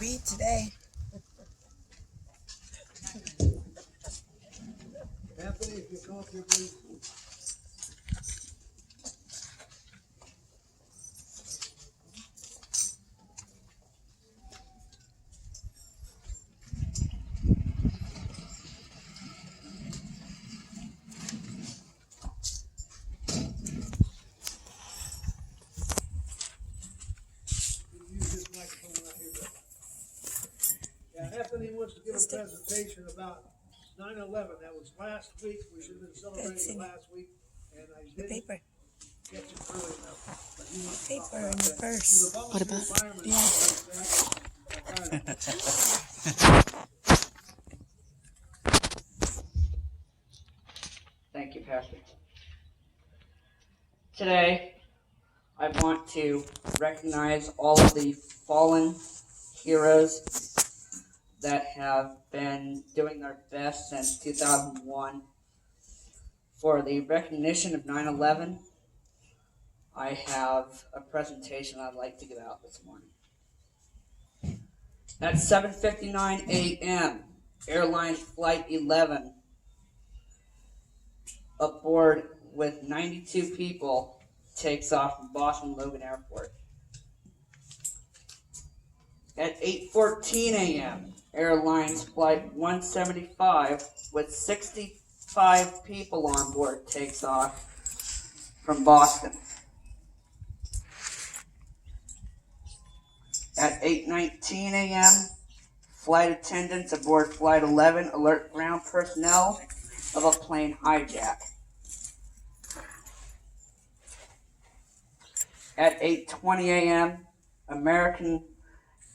beat today. Anthony, if you come up here, please. Anthony wants to give a presentation about 9/11. That was last week. We should have been celebrating last week, and I didn't Paper. get to early enough. But he wants to talk Paper about in the that. purse. He's a What volunteer about? fireman. Yeah. Thank you, Pastor. Today, I want to recognize all of the fallen heroes that have been doing their best since 2001. For the recognition of 9/11, I have a presentation I'd like to give out this morning. At 7:59 a.m., Airline Flight 11, aboard with 92 people, takes off from Boston Logan Airport. At 8:14 a.m., Airlines Flight 175 with 65 people on board takes off from Boston. At 8:19 a.m., flight attendants aboard Flight 11 alert ground personnel of a plane hijack. At 8:20 a.m., American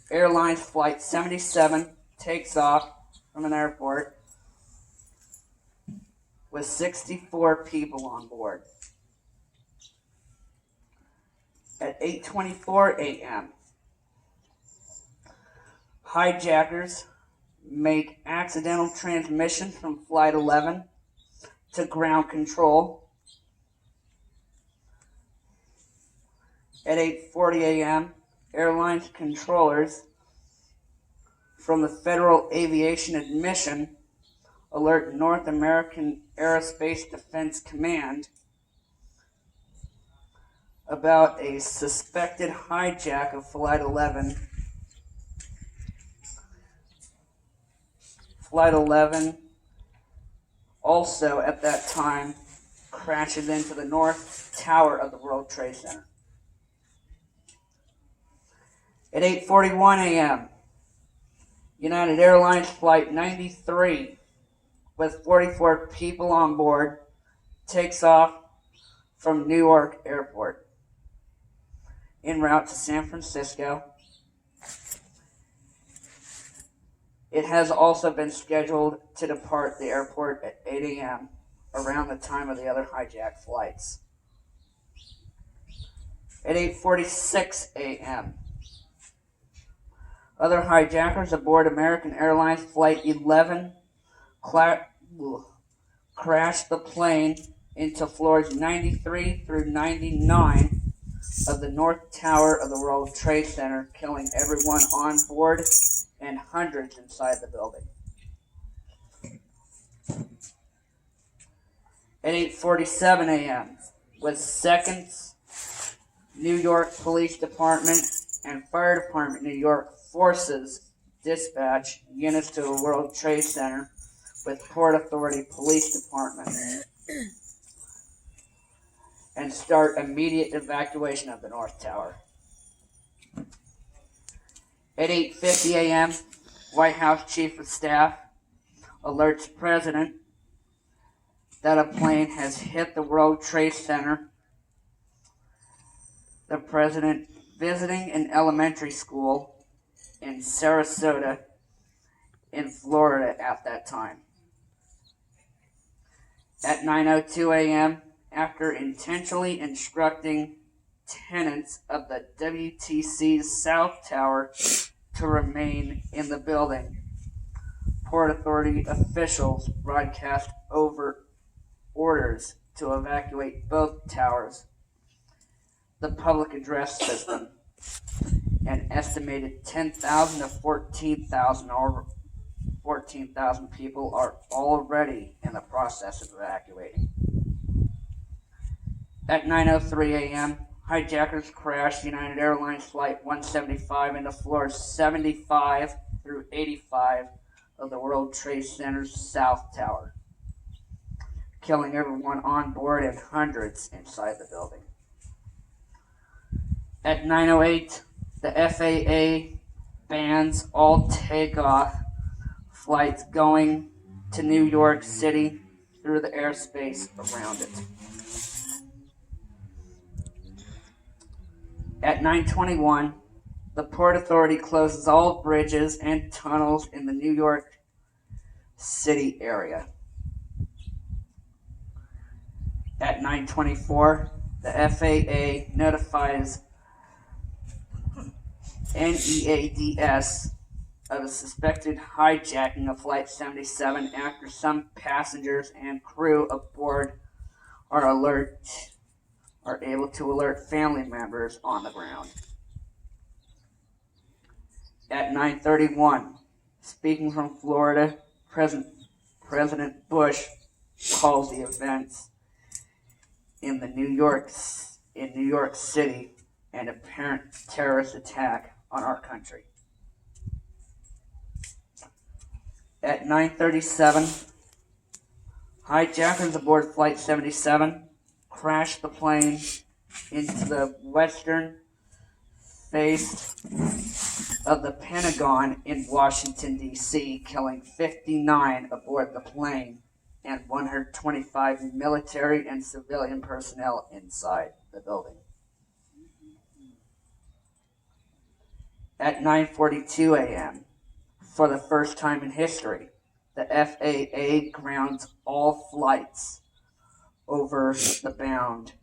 Airlines Flight 77 takes off from an airport with 64 people on board. At 8:24 a.m., hijackers make accidental transmission from Flight 11 to ground control. At 8:40 a.m., airlines controllers from the Federal Aviation Administration alert North American Aerospace Defense Command about a suspected hijack of Flight 11. Flight 11 also at that time crashes into the North Tower of the World Trade Center. At 8:41 a.m., United Airlines Flight 93 with 44 people on board takes off from Newark Airport en route to San Francisco. It has also been scheduled to depart the airport at 8 a.m., around the time of the other hijacked flights. At 8:46 a.m., other hijackers aboard American Airlines Flight 11 crashed the plane into floors 93 through 99 of the North Tower of the World Trade Center, killing everyone on board and hundreds inside the building. At 8:47 a.m., with seconds, New York Police Department and Fire Department New York forces dispatch units to the World Trade Center with Port Authority Police Department and start immediate evacuation of the North Tower. At 8:50 a.m., White House Chief of Staff alerts President that a plane has hit the World Trade Center. The President visiting an elementary school in Sarasota in Florida at that time. At 9:02 a.m., after intentionally instructing tenants of the WTC's South Tower to remain in the building, Port Authority officials broadcast over orders to evacuate both towers. The public address system An estimated 10,000 to 14,000 people are already in the process of evacuating. At 9:03 a.m., hijackers crashed United Airlines Flight 175 into floors 75 through 85 of the World Trade Center's South Tower, killing everyone on board and hundreds inside the building. At 9:08, the FAA bans all takeoff flights going to New York City through the airspace around it. At 9:21, the Port Authority closes all bridges and tunnels in the New York City area. At 9:24, the FAA notifies NEADS of a suspected hijacking of Flight 77 after some passengers and crew aboard are able to alert family members on the ground. At 9:31, speaking from Florida, President Bush calls the events in New York City an apparent terrorist attack on our country. At 9:37, hijackers aboard Flight 77 crashed the plane into the western face of the Pentagon in Washington, D.C., killing 59 aboard the plane and 125 military and civilian personnel inside the building. At 9:42 a.m., for the first time in history, the FAA grounds all flights over the bound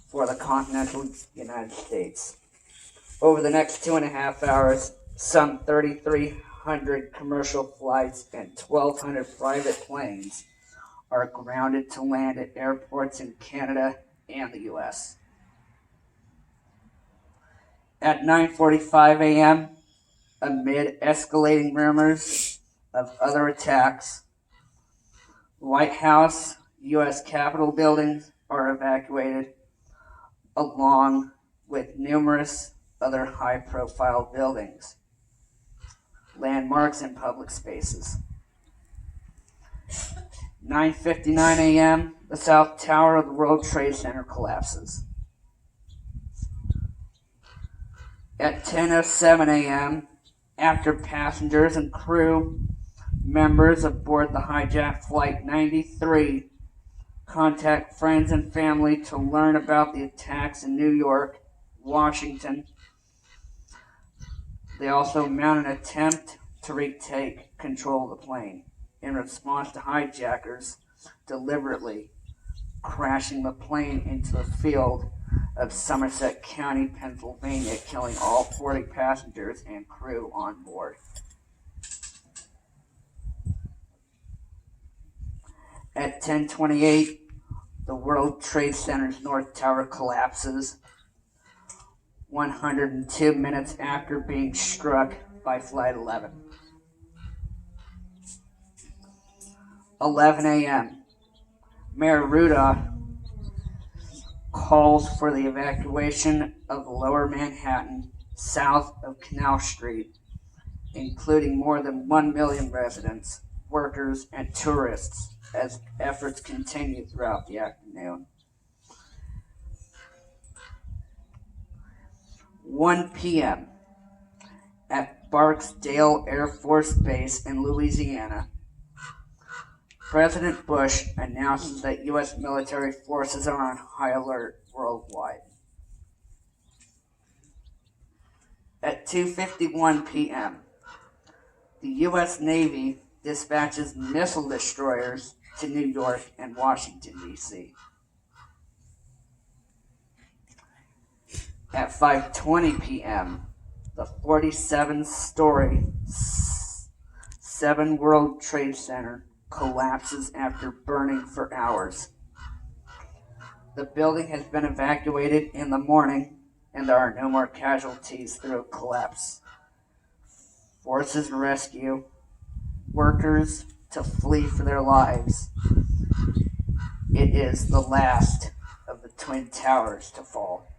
for the continental United States. Over the next 2.5 hours, some 3,300 commercial flights and 1,200 private planes are grounded to land at airports in Canada and the U.S. At 9:45 a.m., amid escalating rumors of other attacks, White House, U.S. Capitol buildings are evacuated, along with numerous other high-profile buildings, landmarks, and public spaces. 9:59 a.m., the South Tower of the World Trade Center collapses. At 10:07 a.m., after passengers and crew members aboard the hijacked Flight 93 contact friends and family to learn about the attacks in New York, Washington, they also mount an attempt to retake control of the plane in response to hijackers deliberately crashing the plane into the field of Somerset County, Pennsylvania, killing all 40 passengers and crew on board. At 10:28, the World Trade Center's North Tower collapses 102 minutes after being struck by Flight 11. 11 a.m., Mayor Rudolph calls for the evacuation of Lower Manhattan south of Canal Street, including more than 1 million residents, workers, and tourists, as efforts continue throughout the afternoon. 1 p.m. at Barksdale Air Force Base in Louisiana, President Bush announces that U.S. military forces are on high alert worldwide. At 2:51 p.m., the U.S. Navy dispatches missile destroyers to New York and Washington, D.C. At 5:20 p.m., the 47-story 7 World Trade Center collapses after burning for hours. The building has been evacuated in the morning and there are no more casualties through collapse. Forces rescue workers to flee for their lives. It is the last of the Twin Towers to fall.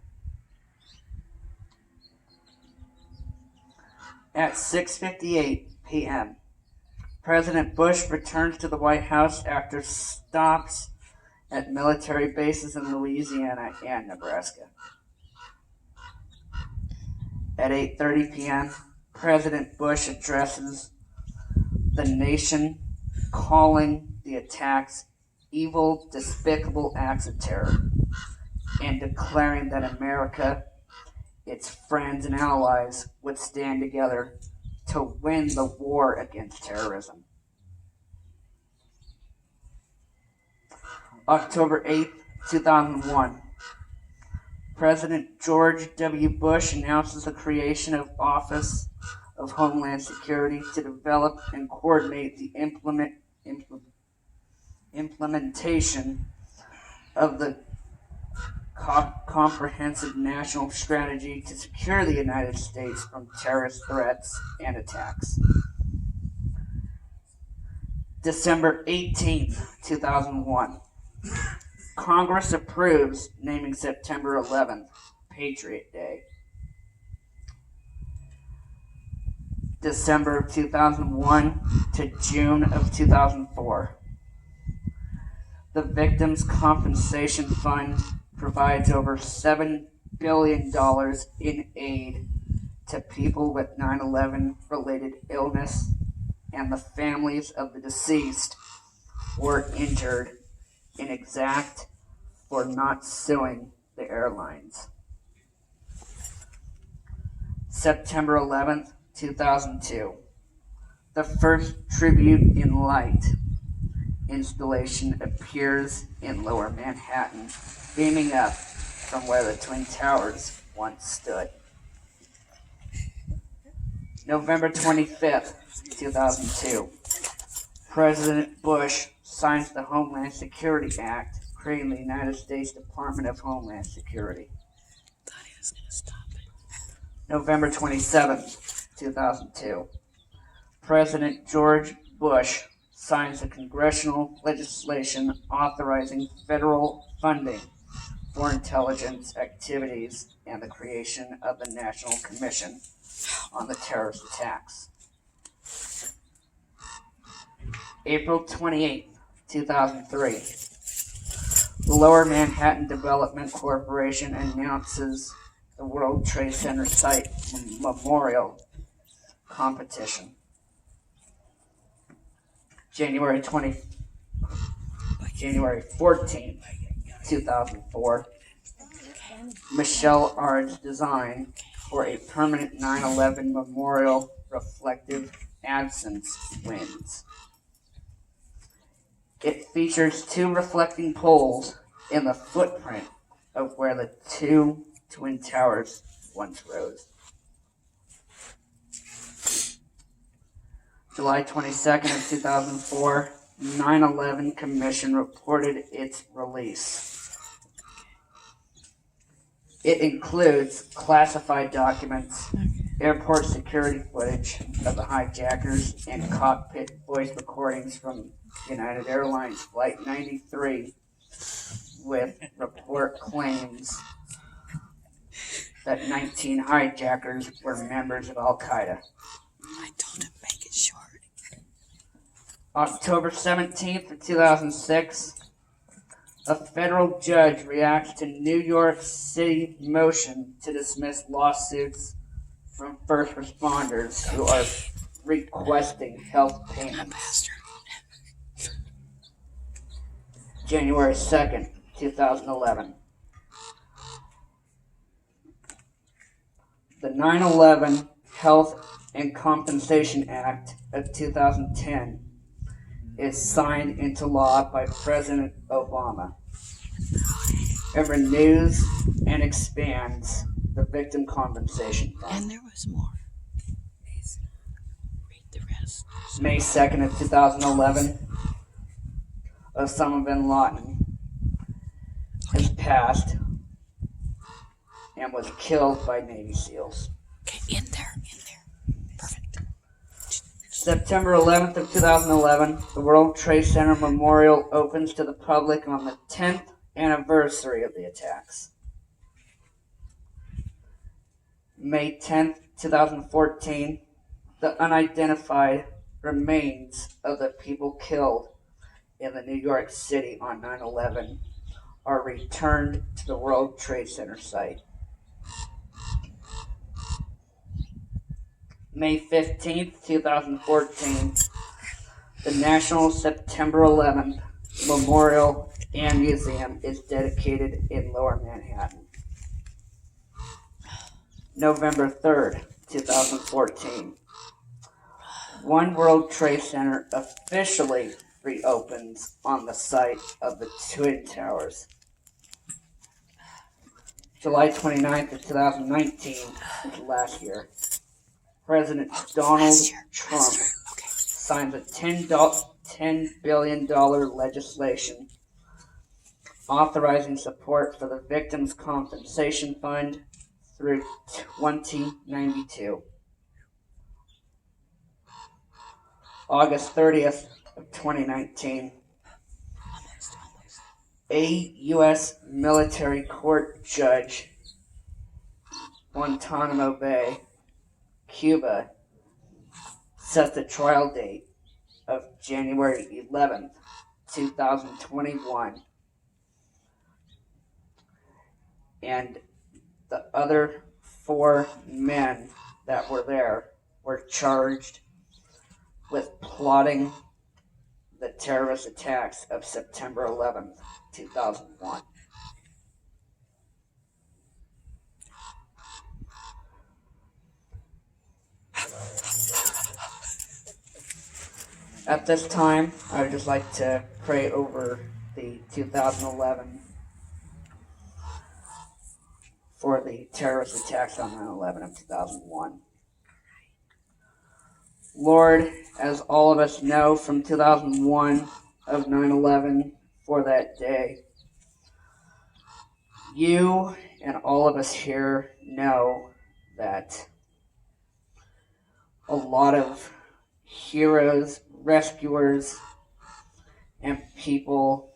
At 6:58 p.m., President Bush returns to the White House after stops at military bases in Louisiana and Nebraska. At 8:30 p.m., President Bush addresses the nation, calling the attacks evil, despicable acts of terror, and declaring that America, its friends and allies, would stand together to win the war against terrorism. October 8th, 2001. President George W. Bush announces the creation of Office of Homeland Security to develop and coordinate the implementation of the comprehensive national strategy to secure the United States from terrorist threats and attacks. December 18th, 2001. Congress approves naming September 11th Patriot Day. December of 2001 to June of 2004. The Victims' Compensation Fund provides over $7 billion in aid to people with 9/11 related illness and the families of the deceased or injured in exact for not suing the airlines. September 11th, 2002. The first Tribute in Light installation appears in Lower Manhattan, beaming up from where the Twin Towers once stood. November 25th, 2002. President Bush signs the Homeland Security Act, creating the United States Department of Homeland Security. Thought he was going to stop it. November 27th, 2002. President George Bush signs a congressional legislation authorizing federal funding for intelligence activities and the creation of the National Commission on the Terrorist Attacks. April 28th, 2003. The Lower Manhattan Development Corporation announces the World Trade Center Site Memorial Competition. January 14th, 2004. Michelle Ard's design for a permanent 9/11 memorial reflective absence wins. It features two reflecting poles in the footprint of where the two Twin Towers once rose. July 22nd of 2004, 9/11 Commission reported its release. It includes classified documents, airport security footage of the hijackers, and cockpit voice recordings from United Airlines Flight 93 with report claims that 19 hijackers were members of Al-Qaeda. I told him make it short. October 17th of 2006, a federal judge reacts to New York City motion to dismiss lawsuits from first responders who are requesting health payments. January 2nd, 2011. The 9/11 Health and Compensation Act of 2010 is signed into law by President Obama. It renews and expands the Victim Compensation Fund. And there was more. Read the rest. May 2nd of 2011, Osama bin Laden has passed and was killed by Navy SEALs. Okay, in there. Perfect. September 11th of 2011, the World Trade Center Memorial opens to the public on the 10th anniversary of the attacks. May 10th, 2014, the unidentified remains of the people killed in the New York City on 9/11 are returned to the World Trade Center site. May 15th, 2014, the National September 11th Memorial and Museum is dedicated in Lower Manhattan. November 3rd, 2014, One World Trade Center officially reopens on the site of the Twin Towers. July 29th of 2019, last year, President Donald Trump signed a $10 billion legislation authorizing support for the Victims' Compensation Fund through 2092. August 30th of 2019, a U.S. military court judge, Guantanamo Bay, Cuba, set the trial date of January 11th, 2021, and the other 4 men that were there were charged with plotting the terrorist attacks of September 11th, 2001. At this time, I would just like to pray over the 2011 for the terrorist attacks on 9/11 of 2001. Lord, as all of us know from 2001 of 9/11 for that day, you and all of us here know that a lot of heroes, rescuers, and people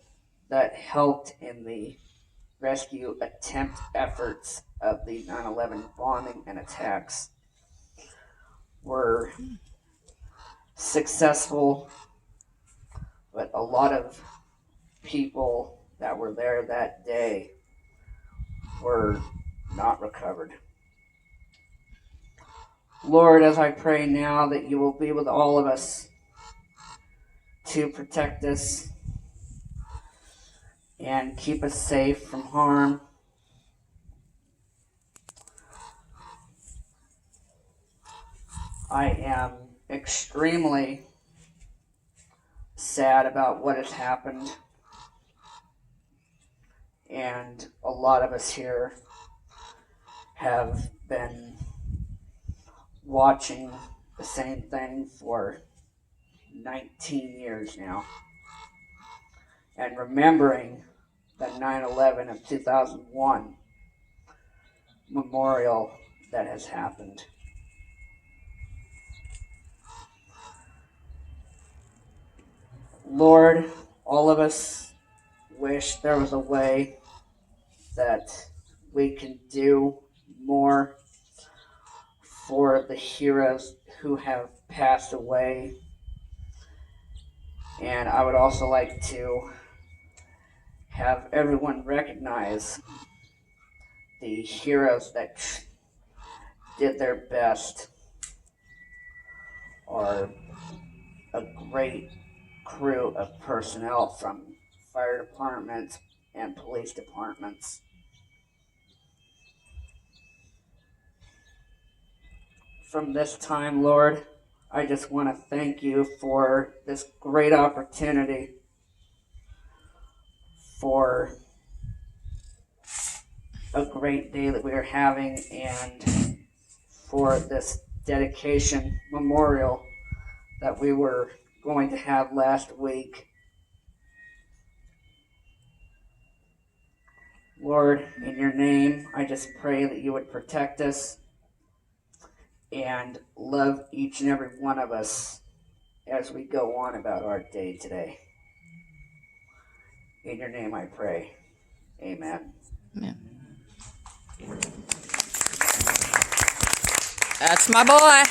that helped in the rescue attempt efforts of the 9/11 bombing and attacks were successful, but a lot of people that were there that day were not recovered. Lord, as I pray now that you will be with all of us to protect us and keep us safe from harm. I am extremely sad about what has happened, and a lot of us here have been watching the same thing for 19 years now, and remembering the 9/11 of 2001 memorial that has happened. Lord, all of us wish there was a way that we can do more for the heroes who have passed away. And I would also like to have everyone recognize the heroes that did their best, are a great crew of personnel from fire departments and police departments. From this time, Lord, I just want to thank you for this great opportunity, for a great day that we are having, and for this dedication memorial that we were going to have last week. Lord, in your name, I just pray that you would protect us and love each and every one of us as we go on about our day today. In your name I pray. Amen. Amen. That's my boy.